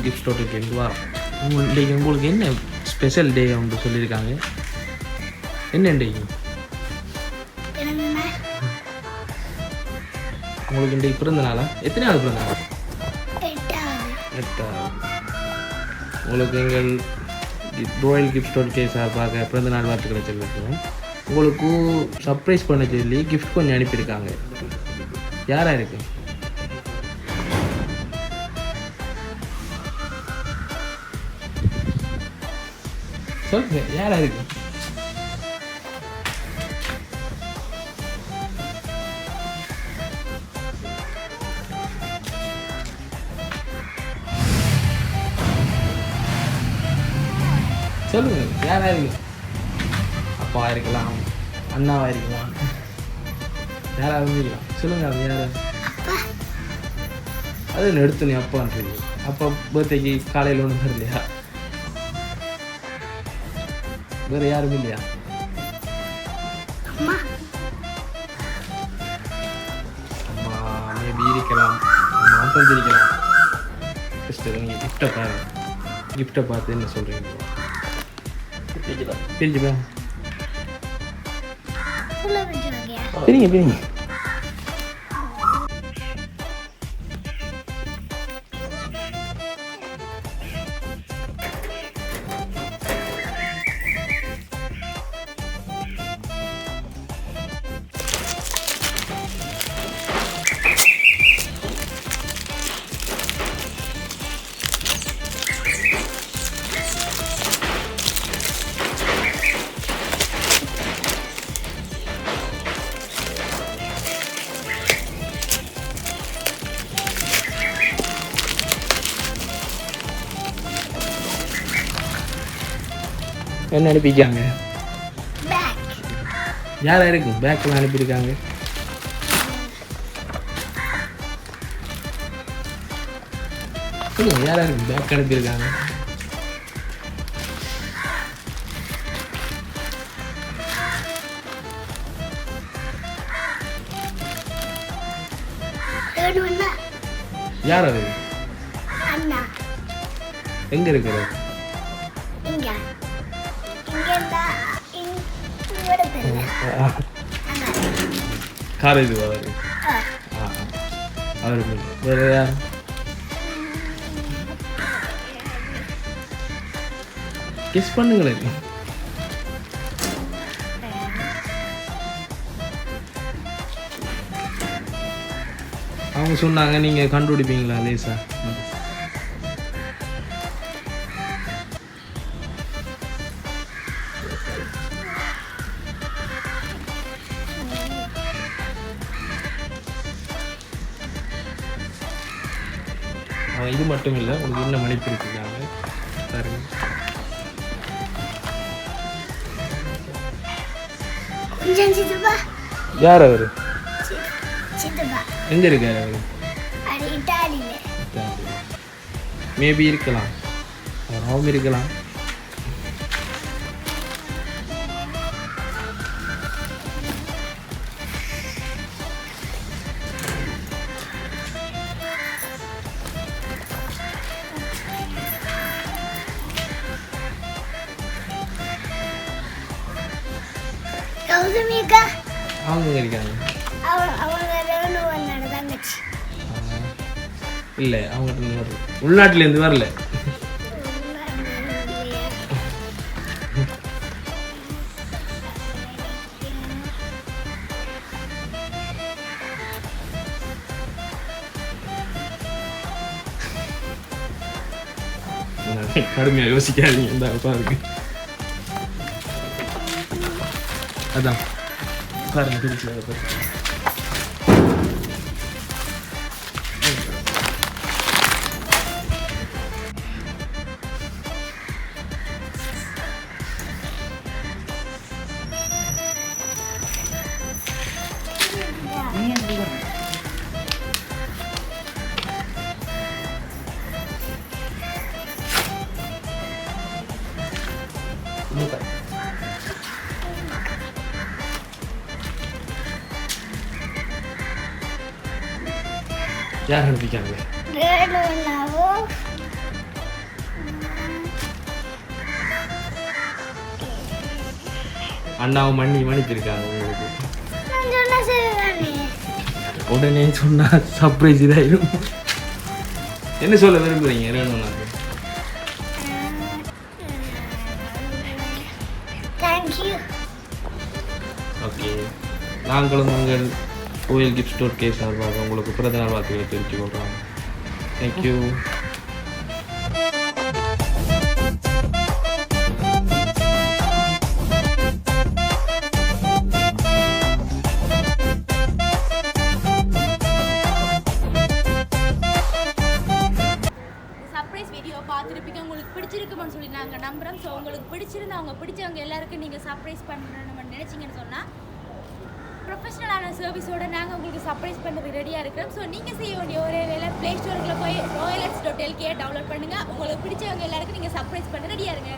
Gift ஸ்டோருக்கு இருந்து வரோம். உங்களுக்கு என்ன ஸ்பெஷல் டே ஒன்று சொல்லியிருக்காங்க? என்ன டே உங்களுக்கு? இன்றைக்கு பிறந்த நாளா? எத்தனையாவது பிறந்த நாள்? 8வது. உங்களுக்கு எங்கள் ராயல் கிஃப்ட் ஸ்டோர் சார்பாக பிறந்த நாள் வாழ்த்துக்களை சொல்லியிருக்கோம். உங்களுக்கு சர்ப்ரைஸ் பண்ண சொல்லி கிஃப்ட் கொஞ்சம் அனுப்பியிருக்காங்க. யாராக இருக்கு? சொல்லுங்க, யாராக இருக்கு? சொல்லுங்க, யாராக இருக்கு? அப்பாவாக இருக்கலாம், அண்ணாவாக இருக்கலாம், யாராவது இருக்கலாம். சொல்லுங்க, அது யார்? அது எடுத்து நீ அப்பான்றது. அப்பா பர்த்டேக்கு காலையில் ஒன்றும் தரலையா? வேறு யாரும் இல்லையா? அம்மா மேபி இருக்கலாம், அம்மா தந்திருக்கலாம். சிஸ்டர், நீங்கள் கிஃப்டை பாருங்க. கிஃப்டை பார்த்து என்ன சொல்கிறீங்க? பிரிஞ்சுப்பா, பிரிங்க பிரிங்க. என்ன அனுப்பிக்காங்க? யாரா இருக்கும்? பேக்கெல்லாம் அனுப்பியிருக்காங்க. சொல்லுங்க, யாரா இருக்கும்? பேக் அனுப்பியிருக்காங்க. யார் அது? எங்க இருக்கிறது? கார் இது அவரு. அவரு வேற யார்? கிஸ் பண்ணுங்களேன். அவங்க சொன்னாங்க, நீங்க கண்டுபிடிப்பீங்களா லேசா? இது மட்டும் இல்லை, உங்களுக்கு இன்னும் மன்னிப்பு இருக்காங்க பாருங்க. யார் அவரு? எங்க இருக்காரு அவரு? மேபி இருக்கலாம், அவரும் இருக்கலாம். அவங்க இருக்காங்க. இல்லை, அவங்க உள்நாட்டிலேருந்து வரல. கடுமையாக யோசிக்காதீங்க. இந்த பாருங்க, அதான் பாருங்க, பிடிச்சி யார் அனுப்பிக்காங்க? அண்ணாவும் மன்னிச்சிருக்காங்க உங்களுக்கு. உடனே சொன்னா சர்ப்ரைஸ் இதாயிடும். என்ன சொல்ல விரும்புறீங்க வேணும்னா? ஓகே, நாங்களும் உங்கள் கோயில் கிஃப்ட் ஸ்டோர் கேஸ் சார்பாக உங்களுக்கு பிறந்தநாள் வாழ்த்துக்களை தெரிவித்துக் கொள்கிறோம். தேங்க்யூ. பார்த்துருப்பீங்க, உங்களுக்கு பிடிச்சிருக்குன்னு சொல்லி நாங்கள் நம்புகிறோம். ஸோ உங்களுக்கு பிடிச்சிருந்தா அவங்க பிடிச்சவங்க எல்லாருக்கும் நீங்கள் சர்ப்ரைஸ் பண்ணணும்னு நினச்சிங்கன்னு சொன்னால் ப்ரொஃபஷனலான சர்வீஸோடு நாங்கள் உங்களுக்கு சர்ப்ரைஸ் பண்ணுறது ரெடியாக இருக்கிறோம். ஸோ நீங்கள் செய்ய வேண்டிய ஒரே வேலை ப்ளே ஸ்டோருக்குள்ளே போய் royalex.lk டவுன்லோட் பண்ணுங்கள். உங்களுக்கு பிடிச்சவங்க எல்லாருக்கும் நீங்கள் சர்ப்ரைஸ் பண்ண ரெடியாக இருங்க.